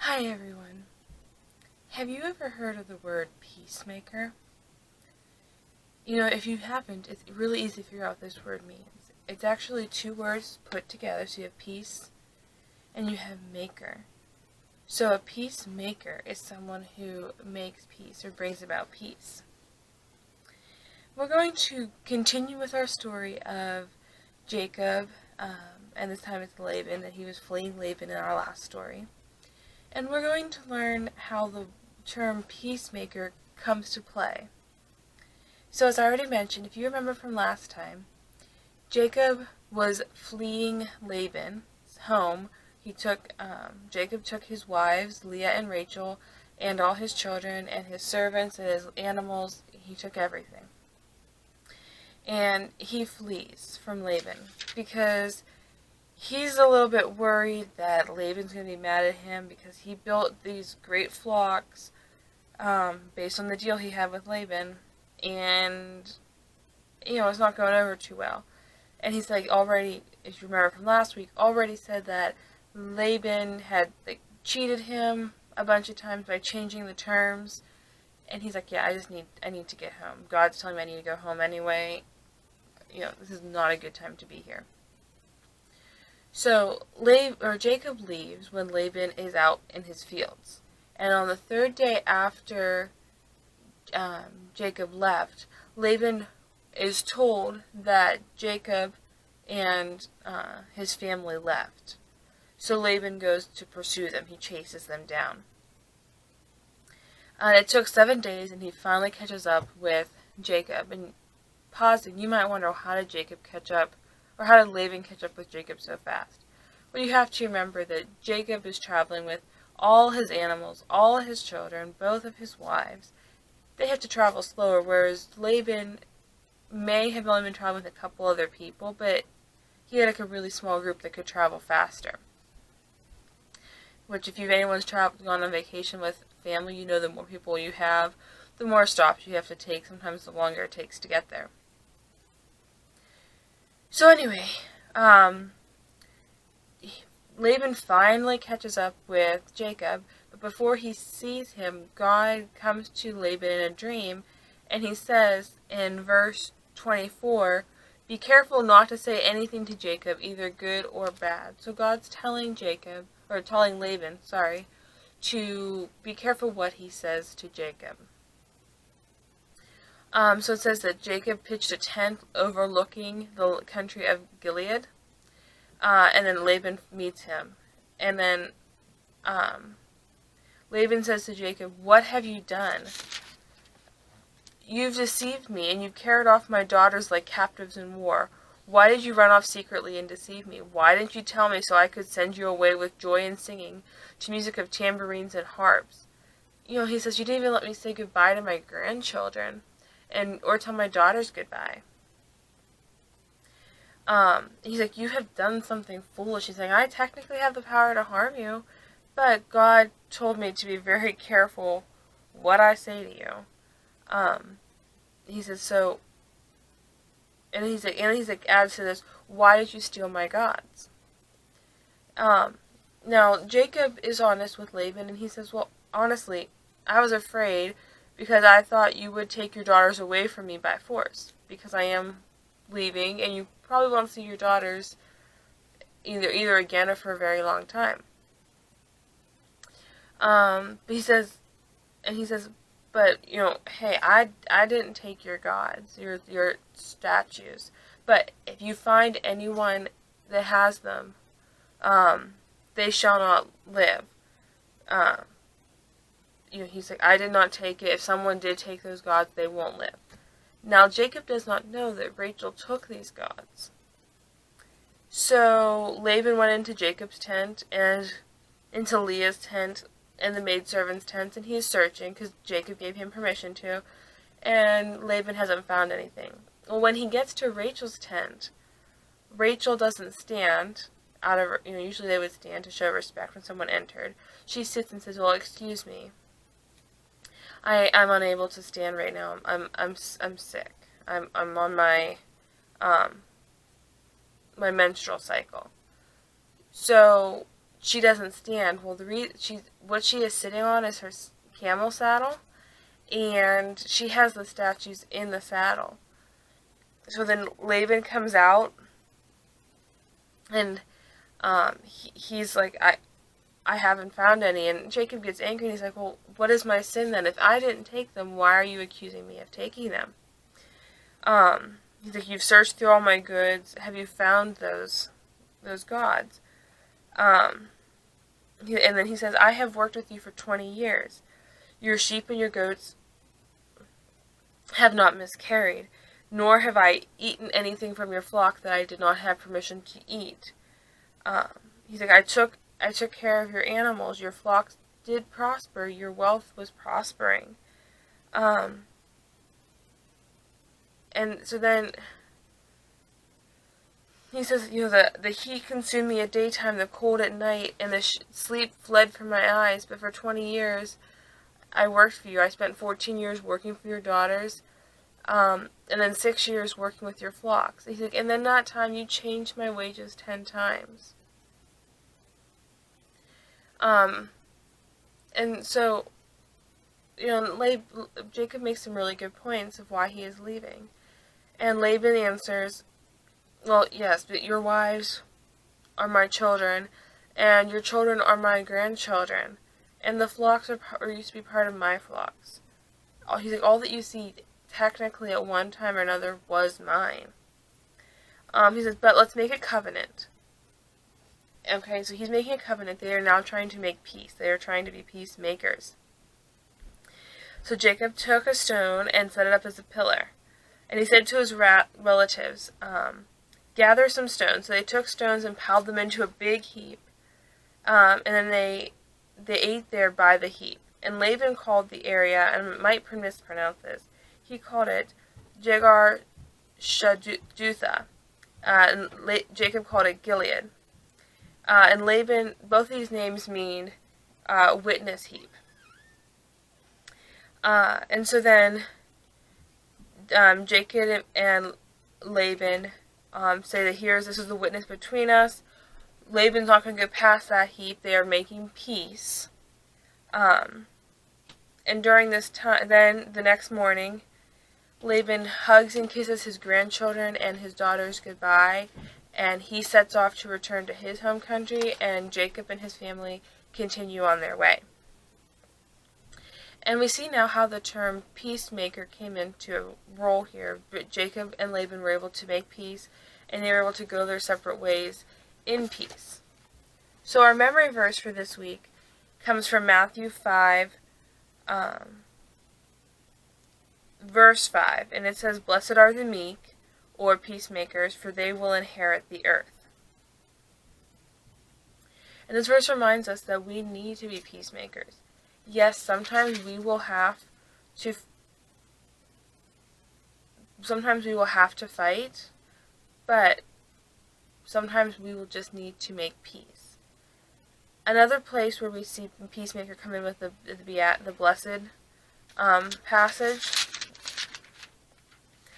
Hi everyone. Have you ever heard of the word peacemaker? If you haven't, it's really easy to figure out what this word means. It's actually two words put together, so you have peace and you have maker. So a peacemaker is someone who makes peace or brings about peace. We're going to continue with our story of Jacob, and this time it's Laban, that he was fleeing Laban in our last story. And we're going to learn how the term peacemaker comes to play. So as I already mentioned, if you remember from last time, Jacob was fleeing Laban's home. Jacob took his wives, Leah and Rachel, and all his children, and his servants, and his animals. He took everything. And he flees from Laban because he's a little bit worried that Laban's going to be mad at him because he built these great flocks based on the deal he had with Laban, and it's not going over too well. And he's already, if you remember from last week, already said that Laban had cheated him a bunch of times by changing the terms. And he's like, yeah, I need to get home. God's telling me I need to go home anyway. This is not a good time to be here. So Jacob leaves when Laban is out in his fields. And on the third day after Jacob left, Laban is told that Jacob and his family left. So Laban goes to pursue them. He chases them down. It took 7 days, and he finally catches up with Jacob. And pausing, you might wonder, how did Jacob catch up, or how did Laban catch up with Jacob so fast? Well, you have to remember that Jacob is traveling with all his animals, all his children, both of his wives. They have to travel slower, whereas Laban may have only been traveling with a couple other people, but he had a really small group that could travel faster. Which, if anyone's gone on vacation with family, the more people you have, the more stops you have to take. Sometimes the longer it takes to get there. So anyway, Laban finally catches up with Jacob, but before he sees him, God comes to Laban in a dream, and he says in verse 24, "Be careful not to say anything to Jacob, either good or bad." So God's telling Laban, to be careful what he says to Jacob. So it says that Jacob pitched a tent overlooking the country of Gilead, and then Laban meets him. And then Laban says to Jacob, "What have you done? You've deceived me, and you carried off my daughters like captives in war. Why did you run off secretly and deceive me? Why didn't you tell me so I could send you away with joy and singing, to music of tambourines and harps?" He says, "You didn't even let me say goodbye to my grandchildren, or tell my daughters goodbye." He's like, "You have done something foolish." He's like, "I technically have the power to harm you, but God told me to be very careful what I say to you." He says, adds to this, "Why did you steal my gods?" Now, Jacob is honest with Laban, and he says, "Well, honestly, I was afraid because I thought you would take your daughters away from me by force, because I am leaving, and you probably won't see your daughters either again or for a very long time." But he says, "But hey, I didn't take your gods, your statues. But if you find anyone that has them, they shall not live." He's like, "I did not take it. If someone did take those gods, they won't live." Now, Jacob does not know that Rachel took these gods. So Laban went into Jacob's tent and into Leah's tent and the maidservants' tents, and he's searching because Jacob gave him permission to, and Laban hasn't found anything. Well, when he gets to Rachel's tent, Rachel doesn't stand out of, usually they would stand to show respect when someone entered. She sits and says, "Well, excuse me, I'm unable to stand right now. I'm sick. I'm on my my menstrual cycle." So she doesn't stand. Well, what she is sitting on is her camel saddle, and she has the statues in the saddle. So then Laban comes out, and he's like, I haven't found any. And Jacob gets angry, and he's like, well, what is my sin then? If I didn't take them, why are you accusing me of taking them? He's like, you've searched through all my goods. Have you found those gods? And then he says, I have worked with you for 20 years. Your sheep and your goats have not miscarried, nor have I eaten anything from your flock that I did not have permission to eat. He's like, I took care of your animals. Your flocks did prosper. Your wealth was prospering. And so then he says, the heat consumed me at daytime, the cold at night, and the sleep fled from my eyes. But for 20 years, I worked for you. I spent 14 years working for your daughters, and then 6 years working with your flocks. He's like, and then that time you changed my wages 10 times. And so, Jacob makes some really good points of why he is leaving. And Laban answers, well, yes, but your wives are my children, and your children are my grandchildren, and the flocks used to be part of my flocks. He's like, all that you see, technically at one time or another, was mine. He says, but let's make a covenant. Okay, so he's making a covenant. They are now trying to make peace. They are trying to be peacemakers. So Jacob took a stone and set it up as a pillar. And he said to his relatives, gather some stones. So they took stones and piled them into a big heap. And then they ate there by the heap. And Laban called the area, and I might mispronounce this, he called it Jagar Shadutha. And Jacob called it Gilead. And Laban, both these names mean witness heap. And so then Jacob and Laban say that this is the witness between us. Laban's not going to go past that heap. They are making peace. And during this time, then the next morning, Laban hugs and kisses his grandchildren and his daughters goodbye, and he sets off to return to his home country, and Jacob and his family continue on their way. And we see now how the term peacemaker came into role here. But Jacob and Laban were able to make peace, and they were able to go their separate ways in peace. So our memory verse for this week comes from Matthew 5, verse 5, and it says, blessed are the meek, or peacemakers, for they will inherit the earth. And this verse reminds us that we need to be peacemakers. Yes, sometimes we will have to fight, but sometimes we will just need to make peace. Another place where we see peacemaker come in with the blessed passage,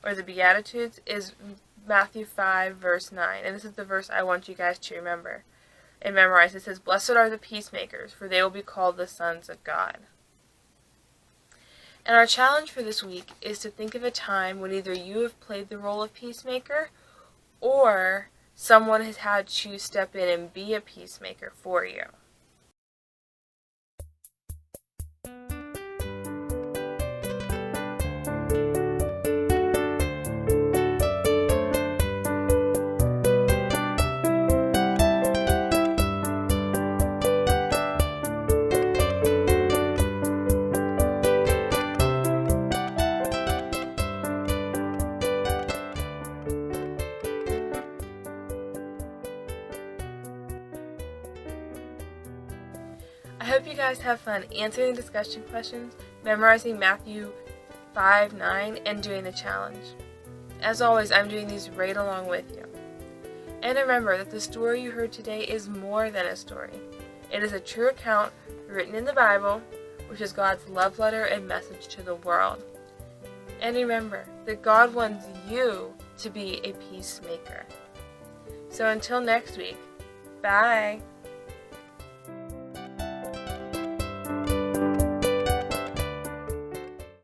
or the Beatitudes, is Matthew 5, verse 9. And this is the verse I want you guys to remember and memorize. It says, blessed are the peacemakers, for they will be called the sons of God. And our challenge for this week is to think of a time when either you have played the role of peacemaker, or someone has had to step in and be a peacemaker for you. I hope you guys have fun answering the discussion questions, memorizing Matthew 5:9, and doing the challenge. As always, I'm doing these right along with you. And remember that the story you heard today is more than a story. It is a true account written in the Bible, which is God's love letter and message to the world. And remember that God wants you to be a peacemaker. So until next week, bye!